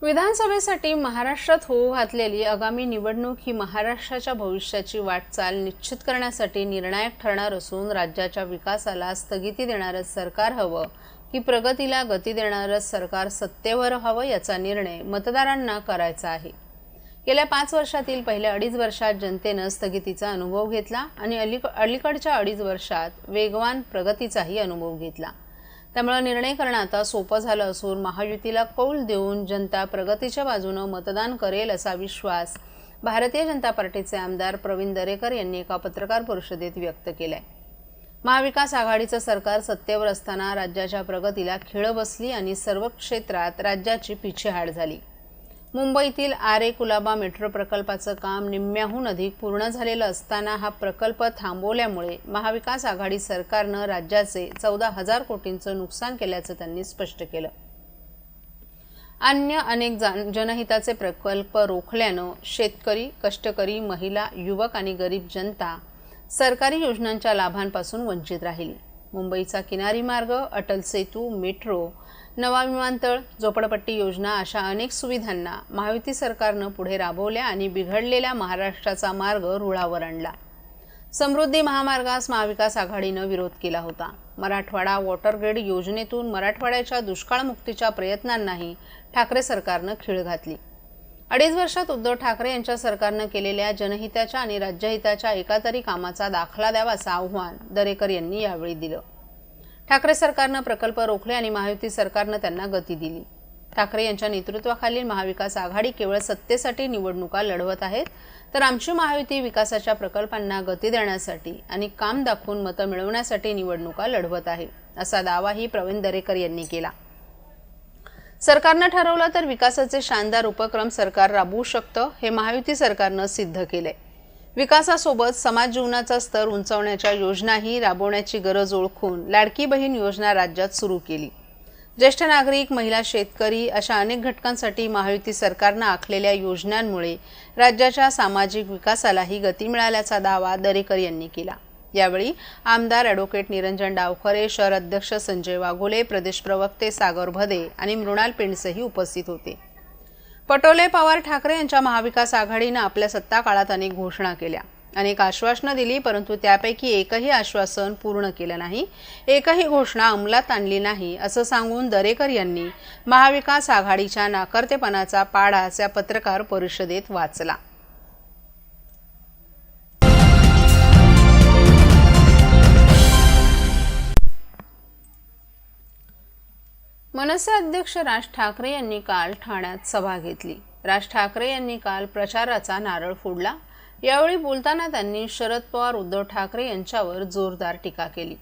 विधानसभेसाठी महाराष्ट्रात होऊ घातलेली आगामी निवडणूक ही महाराष्ट्राच्या भविष्याची वाटचाल निश्चित करण्यासाठी निर्णायक ठरणार असून राज्याच्या विकासाला स्थगिती देणारं सरकार हवं की प्रगतीला गती देणारं सरकार सत्तेवर हवं याचा निर्णय मतदारांना करायचा आहे। गेल्या 5 वर्षातील पहिल्या 2.5 वर्षात जनतेनं स्थगितीचा अनुभव घेतला आणि अलीकडच्या 2.5 वर्षात वेगवान प्रगतीचाही अनुभव घेतला। त्यामुळे निर्णय करणं आता सोपं झालं असून महायुतीला कौल देऊन जनता प्रगतीच्या बाजूने मतदान करेल असा विश्वास भारतीय जनता पार्टीचे आमदार प्रवीण दरेकर यांनी एका पत्रकार परिषदेत व्यक्त केलाय। महाविकास आघाडीचं सरकार सत्तेवर असताना राज्याच्या प्रगतीला खीळ बसली आणि सर्व क्षेत्रात राज्याची पिछेहाट झाली। मुंबईतील आरे कुलाबा मेट्रो प्रकल्पाचं काम निम्म्याहून अधिक पूर्ण झालेलं असताना हा प्रकल्प थांबवल्यामुळे महाविकास आघाडी सरकारनं राज्याचे 14,000 कोटींचं नुकसान केल्याचं त्यांनी स्पष्ट केलं। अन्य अनेक जनहिताचे प्रकल्प रोखल्यानं शेतकरी, कष्टकरी, महिला, युवक आणि गरीब जनता सरकारी योजनांच्या लाभांपासून वंचित राहिली। मुंबईचा किनारी मार्ग, अटल सेतू, मेट्रो, नवा विमानतळ, झोपडपट्टी योजना अशा अनेक सुविधांना महायुती सरकारनं पुढे राबवल्या आणि बिघडलेल्या महाराष्ट्राचा मार्ग रुळावर आणला। समृद्धी महामार्गास महाविकास आघाडीनं विरोध केला होता। मराठवाडा वॉटर ग्रिड योजनेतून मराठवाड्याच्या दुष्काळमुक्तीच्या प्रयत्नांनाही ठाकरे सरकारनं खीळ घातली। 2.5 वर्षात उद्धव ठाकरे यांच्या सरकारनं केलेल्या जनहिताच्या आणि राज्यहिताच्या एकातरी कामाचा दाखला द्यावा असं आव्हान दरेकर यांनी यावेळी दिलं। ठाकरे सरकारनं प्रकल्प रोखले आणि महायुती सरकारनं त्यांना गती दिली। ठाकरे यांच्या नेतृत्वाखालील महाविकास आघाडी केवळ सत्तेसाठी निवडणुका लढवत आहेत, तर आमची महायुती विकासाच्या प्रकल्पांना गती देण्यासाठी आणि काम दाखवून मतं मिळवण्यासाठी निवडणुका लढवत आहे, असा दावाही प्रवीण दरेकर यांनी केला। सरकारनं ठरवलं तर विकासाचे शानदार उपक्रम सरकार राबवू शकतं, हे महायुती सरकारनं सिद्ध केलंय। विकासासोबत समाज जीवनाचा स्तर उंचावण्याच्या योजनाही राबवण्याची गरज ओळखून लाडकी बहीण योजना राज्यात सुरू केली। ज्येष्ठ नागरिक, महिला, शेतकरी अशा अनेक घटकांसाठी महायुती सरकारनं आखलेल्या योजनांमुळे राज्याच्या सामाजिक विकासालाही गती मिळाल्याचा दावा दरेकर यांनी केला। यावेळी आमदार ॲडव्होकेट निरंजन डावखरे, शहर अध्यक्ष संजय वाघोले, प्रदेश प्रवक्ते सागर भदे आणि मृणाल पेंडसेही उपस्थित होते। पटोले, पवार, ठाकरे यांच्या महाविकास आघाडीनं आपल्या सत्ता काळात अनेक घोषणा केल्या, अनेक आश्वासनं दिली, परंतु त्यापैकी एकही आश्वासन पूर्ण केलं नाही, एकही घोषणा अंमलात आणली नाही असं सांगून दरेकर यांनी महाविकास आघाडीच्या नाकर्तेपणाचा पाढा या पत्रकार परिषदेत वाचला। मनसे अध्यक्ष राज ठाकरे यांनी काल ठाण्यात सभा घेतली। राज ठाकरे यांनी काल प्रचाराचा नारळ फोडला। यावेळी बोलताना त्यांनी शरद पवार, उद्धव ठाकरे यांच्यावर जोरदार टीका केली।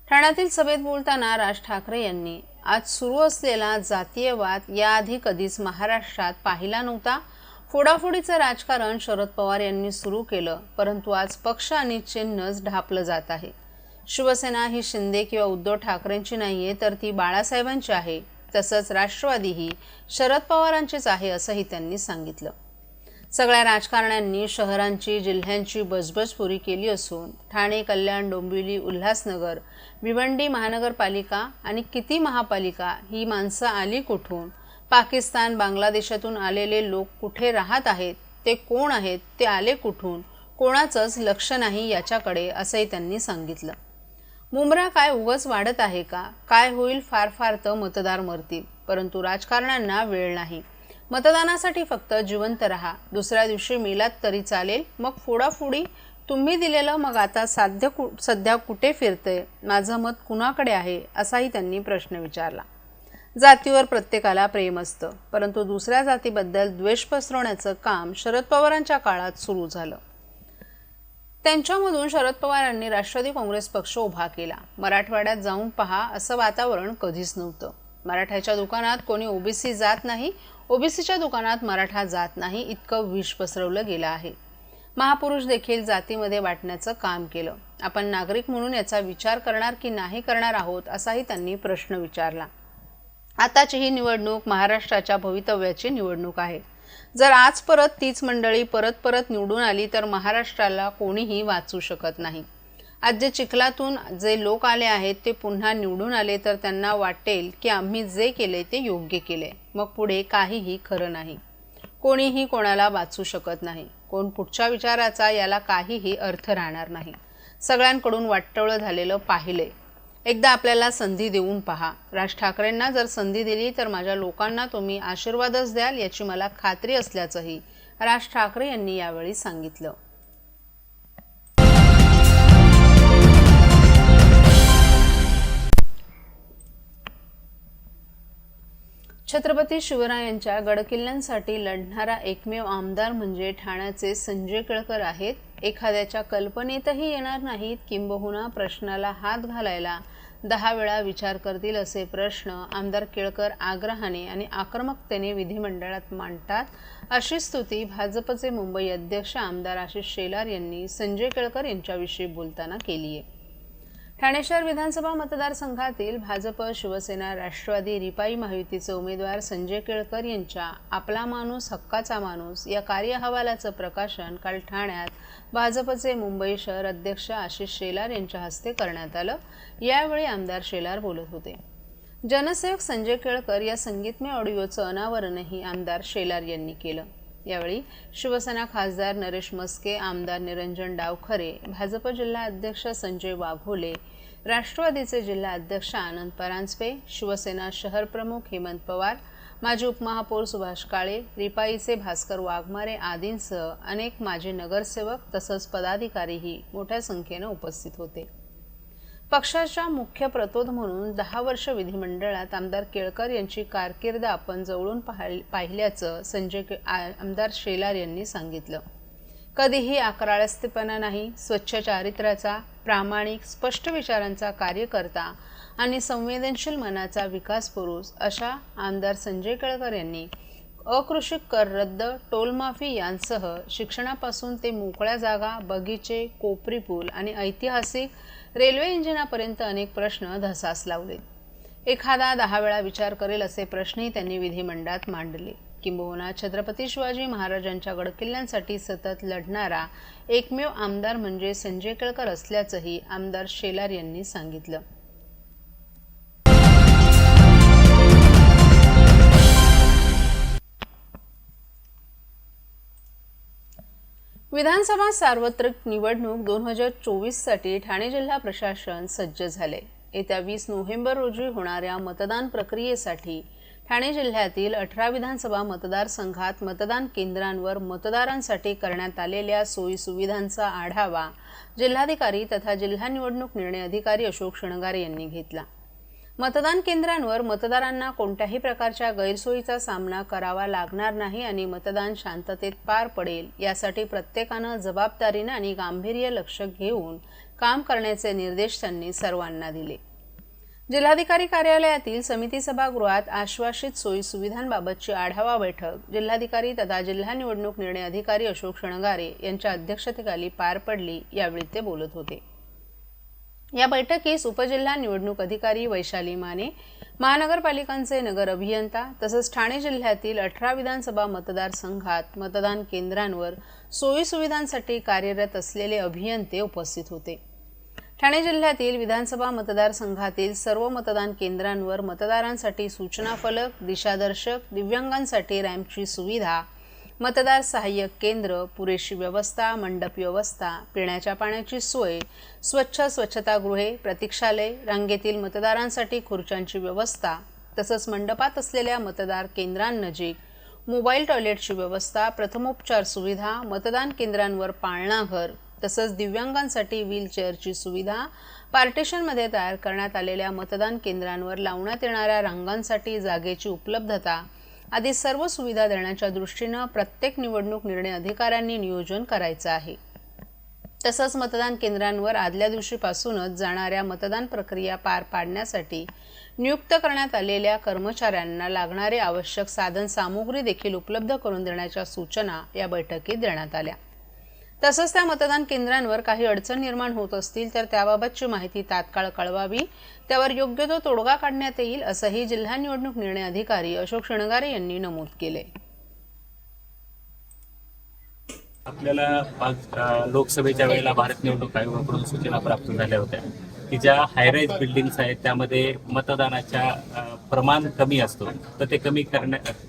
ठाण्यातील सभेत बोलताना राज ठाकरे यांनी आज सुरू असलेला जातीयवाद याआधी कधीच महाराष्ट्रात पाहिला नव्हता। फोडाफोडीचं राजकारण शरद पवार यांनी सुरू केलं, परंतु आज पक्ष आणि चिन्हच ढापलं जात आहे। शिवसेना ही शिंदे किंवा उद्धव ठाकरेंची नाहीये, तर ती बाळासाहेबांची आहे। तसंच राष्ट्रवादी ही शरद पवारांचीच आहे असंही त्यांनी सांगितलं। सगळ्या राजकारण्यांनी शहरांची, जिल्ह्यांची बजबजपुरी केली असून ठाणे, कल्याण, डोंबिवली, उल्हासनगर, भिवंडी महानगरपालिका आणि किती महापालिका ही माणसं आली कुठून, पाकिस्तान, बांगलादेशातून आलेले लोक कुठे राहत आहेत, ते कोण आहेत, ते आले कुठून, कोणाचंच लक्ष नाही याच्याकडे, असंही त्यांनी सांगितलं। मुंबरा काय उगाच वाढत आहे का? काय होईल? फार फार तर मतदार मरतील, परंतु राजकारण्यांना वेळ नाही। मतदानासाठी फक्त जिवंत राहा, दुसऱ्या दिवशी मेलात तरी चालेल, मग फोडाफोडी तुम्ही दिलेलं मग आता सध्या कुठे फिरतंय, माझं मत कुणाकडे आहे, असाही त्यांनी प्रश्न विचारला। जातीवर प्रत्येकाला प्रेम असतं, परंतु दुसऱ्या जातीबद्दल द्वेष पसरवण्याचं काम शरद पवारांच्या काळात सुरू झालं। त्यांच्यामधून शरद पवारांनी राष्ट्रवादी काँग्रेस पक्ष उभा केला। मराठवाड्यात जाऊन पहा असं वातावरण कधीच नव्हतं। मराठ्याच्या दुकानात कोणी ओबीसी जात नाही, ओबीसीच्या दुकानात मराठा जात नाही, इतकं विष पसरवलं गेलं आहे। महापुरुष देखील जातीमध्ये वाटण्याचं काम केलं। आपण नागरिक म्हणून याचा विचार करणार की नाही करणार आहोत, असाही त्यांनी प्रश्न विचारला। आताची ही निवडणूक महाराष्ट्राच्या भवितव्याची निवडणूक आहे। जर आज परत तीच मंडळी परत निवडून आली तर महाराष्ट्राला कोणीही वाचू शकत नाही। आज जे चिखलातून जे लोक आले आहेत ते पुन्हा निवडून आले तर त्यांना वाटेल की आम्ही जे केले ते योग्य केले, मग पुढे काहीही खरं नाही. कोणीही कोणाला वाचू शकत नाही. कोण पुढच्या विचाराचा याला काहीही अर्थ राहणार नाही. सगळ्यांकडून वाटोळं झालेलं पाहिले. एकदा आपल्याला संधी देऊन पहा. राज ठाकरेंना जर संधी दिली तर माझ्या लोकांना तुम्ही आशीर्वादच द्याल याची मला खात्री असल्याचंही राज ठाकरे यांनी यावेळी सांगितलं. छत्रपती शिवरायांच्या गडकिल्ल्यांसाठी लढणारा एकमेव आमदार म्हणजे ठाण्याचे संजय केळकर आहेत. एखाद्याच्या कल्पनेतही येणार नाहीत, किंबहुना प्रश्नाला हात घालायला 10 वेळा विचार करतील असे प्रश्न आमदार केळकर आग्रहाने आणि आक्रमकतेने विधिमंडळात मांडतात, अशी स्तुती भाजपचे मुंबई अध्यक्ष आमदार आशिष शेलार यांनी संजय केळकर यांच्याविषयी बोलताना केली आहे. ठाणे शहर विधानसभा मतदारसंघातील भाजप, शिवसेना, राष्ट्रवादी, रिपाई महायुतीचे उमेदवार संजय केळकर यांच्या आपला माणूस हक्काचा माणूस या कार्यअहवालाचं प्रकाशन काल ठाण्यात भाजपचे मुंबई शहर अध्यक्ष आशिष शेलार यांच्या हस्ते करण्यात आलं. यावेळी आमदार शेलार बोलत होते. जनसेवक संजय केळकर या संगीतमय ऑडिओचं अनावरणही आमदार शेलार यांनी केलं. यावेळी शिवसेना खासदार नरेश मस्के, आमदार निरंजन डावखरे, भाजप जिल्हा अध्यक्ष संजय वाघोले, राष्ट्रवादीचे जिल्हा अध्यक्ष आनंद परांजपे, शिवसेना शहर प्रमुख हेमंत पवार, माजी उपमहापौर सुभाष काळे, रिपाईचे भास्कर वाघमारे आदींसह अनेक माजी नगरसेवक तसंच पदाधिकारीही मोठ्या संख्येने उपस्थित होते. पक्षाच्या मुख्य प्रतोद म्हणून 10 वर्ष विधिमंडळात आमदार केळकर यांची कारकीर्द आपण जवळून पाहिल्याचं आमदार शेलार यांनी सांगितलं. कधीही अकराळस्तेपणा नाही, स्वच्छ चारित्र्याचा, प्रामाणिक, स्पष्ट विचारांचा कार्यकर्ता आणि संवेदनशील मनाचा विकास पुरुष अशा आमदार संजय केळकर यांनी अकृषी कर रद्द, टोलमाफी यांसह शिक्षणापासून ते मोकळ्या जागा, बगीचे, कोपरी पूल आणि ऐतिहासिक रेल्वे इंजिनापर्यंत अनेक प्रश्न धसास लावले. एखादा 10 वेळा विचार करेल असे प्रश्नही त्यांनी विधिमंडळात मांडले. किंबहुना छत्रपती शिवाजी महाराजांच्या गडकिल्ल्यांसाठी सतत लढणारा एकमेव आमदार म्हणजे संजय केळकर असल्याचंही आमदार शेलार यांनी सांगितलं. विधानसभा सार्वत्रिक निवडणूक 2024 साठी ठाणे जिल्हा प्रशासन सज्ज झाले. येत्या 20 नोव्हेंबर रोजी होणाऱ्या मतदान प्रक्रियेसाठी ठाणे जिल्ह्यातील 18 विधानसभा मतदारसंघात मतदान केंद्रांवर मतदारांसाठी करण्यात आलेल्या सोयीसुविधांचा आढावा जिल्हाधिकारी तथा जिल्हा निवडणूक निर्णय अधिकारी अशोक शृंगारे यांनी घेतला. मतदान केंद्रांवर मतदारांना कोणत्याही प्रकारच्या गैरसोयीचा सामना करावा लागणार नाही आणि मतदान शांततेत पार पडेल यासाठी प्रत्येकानं जबाबदारीने आणि गांभीर्य लक्ष घेऊन काम करण्याचे निर्देश त्यांनी सर्वांना दिले. जिल्हाधिकारी कार्यालयातील समिती सभागृहात आश्वासित सोयीसुविधांबाबतची आढावा बैठक जिल्हाधिकारी तथा जिल्हा निवडणूक निर्णय अधिकारी अशोक शृंगारे यांच्या अध्यक्षतेखाली पार पडली. यावेळी ते बोलत होते. या बैठकीस उपजिल्हा निवडणूक अधिकारी वैशाली माने, महानगरपालिकांचे नगर अभियंता तसंच ठाणे जिल्ह्यातील 18 विधानसभा मतदारसंघात मतदान केंद्रांवर सोयीसुविधांसाठी कार्यरत असलेले अभियंते उपस्थित होते. ठाणे जिल्ह्यातील विधानसभा मतदारसंघातील सर्व मतदान केंद्रांवर मतदारांसाठी सूचना फलक, दिशादर्शक, दिव्यांगांसाठी रॅम्पची सुविधा, मतदार सहाय्यक केंद्र, पुरेशी व्यवस्था, मंडप व्यवस्था, पिण्याच्या पाण्याची सोय, स्वच्छतागृहे, प्रतीक्षालय, रांगेतील मतदारांसाठी खुर्च्यांची व्यवस्था तसंच मंडपात असलेल्या मतदार केंद्रांनजीक मोबाईल टॉयलेटची व्यवस्था, प्रथमोपचार सुविधा, मतदान केंद्रांवर पाळणाघर तसंच दिव्यांगांसाठी व्हीलचेअरची सुविधा, पार्टिशनमध्ये तयार करण्यात आलेल्या मतदान केंद्रांवर लावण्यात येणाऱ्या रांगांसाठी जागेची उपलब्धता आदी सर्व सुविधा देण्याच्या दृष्टीनं प्रत्येक निवडणूक निर्णय अधिकाऱ्यांनी नियोजन करायचं आहे. तसंच मतदान केंद्रांवर आदल्या दिवशीपासूनच जाणाऱ्या मतदान प्रक्रिया पार पाडण्यासाठी नियुक्त करण्यात आलेल्या कर्मचाऱ्यांना लागणारे आवश्यक साधन सामुग्री देखील उपलब्ध करून देण्याच्या सूचना या बैठकीत देण्यात आल्या. तसंच त्या मतदान केंद्रांवर काही अडचण निर्माण होत असतील तर त्याबाबतची माहिती तात्काळ कळवावी, त्यावर योग्य तो तोडगा काढण्यात येईल असंही जिल्हा निवडणूक निर्णय अधिकारी अशोक शृंगारे यांनी नमूद केले. आपल्याला लोकसभेच्या वेळेला भारत निवडणूक आयोगाकडून सूचना प्राप्त झाल्या होत्या की ज्या हायराईज बिल्डिंग्स आहेत त्यामध्ये मतदानाच्या प्रमाण कमी असतो, तर ते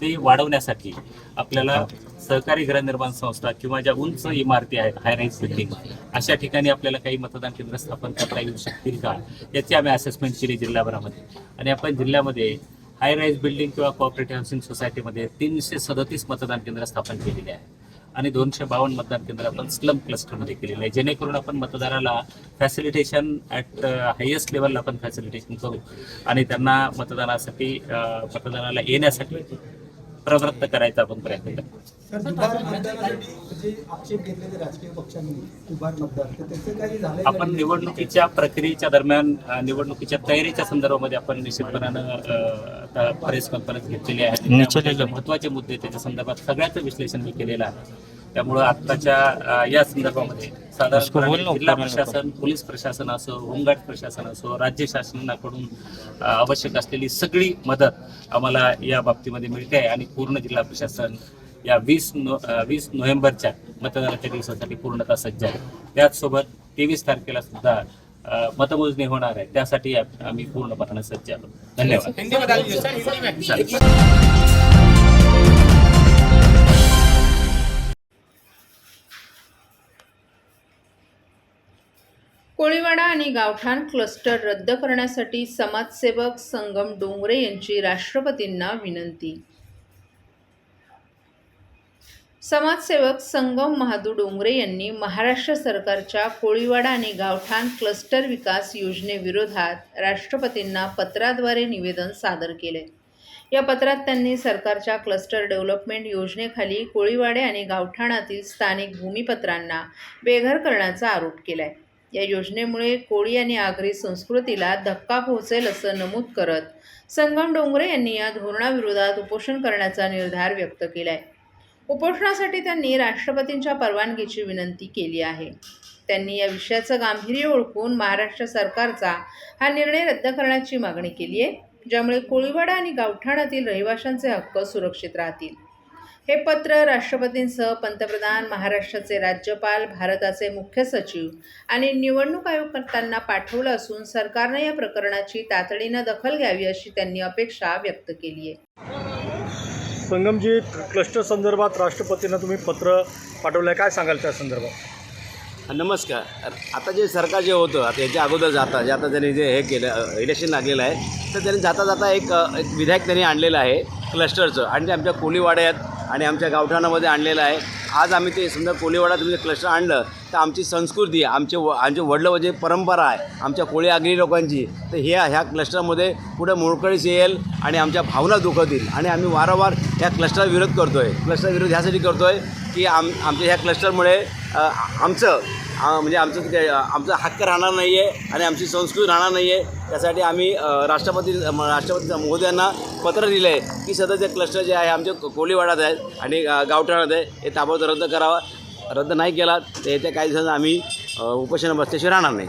ते वाढवण्यासाठी आपल्याला सहकारी गृहनिर्माण संस्था किंवा ज्या उंच इमारती आहेत हायराईज बिल्डिंग, अशा ठिकाणी आपल्याला काही मतदान केंद्र स्थापन करता येऊ शकतील का, याची आम्ही असेसमेंट केली जिल्हाभरामध्ये. आणि आपण जिल्ह्यामध्ये हायराईज बिल्डिंग किंवा कोऑपरेटिव्ह हाऊसिंग सोसायटीमध्ये 337 मतदान केंद्र स्थापन केलेले आहे आणि 252 मतदान केंद्र आपण स्लम क्लस्टरमध्ये केलेले आहे, जेणेकरून आपण मतदाराला फॅसिलिटेशन ॲट हायेस्ट लेवलला आपण फॅसिलिटेशन करू आणि त्यांना मतदानाला येण्यासाठी प्रवृत्त करायचा आपण प्रयत्न करतो. आपण निवडणुकीच्या प्रक्रियेच्या दरम्यान निवडणुकीच्या तयारीच्या संदर्भामध्ये आपण निश्चितपणानं प्रेस कॉन्फरन्स घेतलेली आहे. महत्त्वाचे मुद्दे त्याच्या संदर्भात सगळ्याचं विश्लेषण मी केलेलं आहे. त्यामुळं आत्ताच्या या संदर्भामध्ये साधारणपणे जिल्हा प्रशासन, पोलीस प्रशासन असो, होमगार्ड प्रशासन असो, राज्य शासनाकडून आवश्यक असलेली सगळी मदत आम्हाला या बाबतीमध्ये मिळते आहे आणि पूर्ण जिल्हा प्रशासन या 20 नोव्हेंबरच्या मतदानाच्या दिवसासाठी पूर्णतः सज्ज आहे. त्याचसोबत 23 तारखेला सुद्धा मतमोजणी होणार आहे, त्यासाठी आम्ही पूर्णपणे सज्ज आहोत. धन्यवाद. कोळीवाडा आणि गावठाण क्लस्टर रद्द करण्यासाठी समाजसेवक संगम डोंगरे यांची राष्ट्रपतींना विनंती. समाजसेवक संगम महादू डोंगरे यांनी महाराष्ट्र सरकारच्या कोळीवाडा आणि गावठाण क्लस्टर विकास योजनेविरोधात राष्ट्रपतींना पत्राद्वारे निवेदन सादर केले. या पत्रात त्यांनी सरकारच्या क्लस्टर डेव्हलपमेंट योजनेखाली कोळीवाडे आणि गावठाणातील स्थानिक भूमिपत्रांना बेघर करण्याचा आरोप केलाय. या योजनेमुळे कोळी आणि आगरी संस्कृतीला धक्का पोहोचेल असं नमूद करत संगम डोंगरे यांनी या धोरणाविरोधात उपोषण करण्याचा निर्धार व्यक्त केलाय. उपोषणासाठी त्यांनी राष्ट्रपतींच्या परवानगीची विनंती केली आहे. त्यांनी या विषयाचं गांभीर्य ओळखून महाराष्ट्र सरकारचा हा निर्णय रद्द करण्याची मागणी केली आहे, ज्यामुळे कोळीवाडा आणि गावठाणातील रहिवाशांचे हक्क सुरक्षित राहतील. हे पत्र राष्ट्रपतींसह पंतप्रधान, महाराष्ट्राचे राज्यपाल, भारताचे मुख्य सचिव आणि निवडणूक आयुक्तांना पाठवलं असून सरकारनं या प्रकरणाची तातडीनं दखल घ्यावी अशी त्यांनी अपेक्षा व्यक्त केली आहे. संगमजी, क्लस्टर संदर्भात राष्ट्रपतींना तुम्ही पत्र पाठवलं आहे, काय सांगाल त्या संदर्भात? नमस्कार. आता जे सरकार जे होतं, आता याच्या अगोदर जे आता त्यांनी जे हे केलं, इलेक्शन लागलेलं आहे, तर त्यांनी जाता एक विधायक त्यांनी आणलेलं आहे क्लस्टरचं आणि ते आमच्या कोळीवाड्यात आणि आमच्या गावठाणामध्ये आणलेलं आहे. आज आम्ही ते समजा कोळीवाडा तुम्ही क्लस्टर आणलं तर आमची संस्कृती, आमचे वडलं जे परंपरा आहे आमच्या कोळी आगरी लोकांची, तर ह्या क्लस्टरमध्ये पुढे मोडकळीस येईल आणि आमच्या भावना दुखतील आणि आम्ही वारंवार ह्या क्लस्टरचा विरोध करतो आहे. क्लस्टर विरोध ह्यासाठी करतो आहे की आमच्या ह्या क्लस्टरमुळे आमचा हक्क राहणार नाही आहे आणि आमची संस्कृती राहणार नाही आहे. त्यासाठी आम्ही राष्ट्रपती महोदयांना पत्र दिलं आहे की सध्याचे क्लस्टर जे आहे आमच्या कोळीवाड्यात आहेत आणि गावठाणात आहे, हे ताबडतोब रद्द करावा. रद्द नाही केला तर येत्या काही दिवसांनी आम्ही उपोषण बसल्याशिवाय राहणार नाही.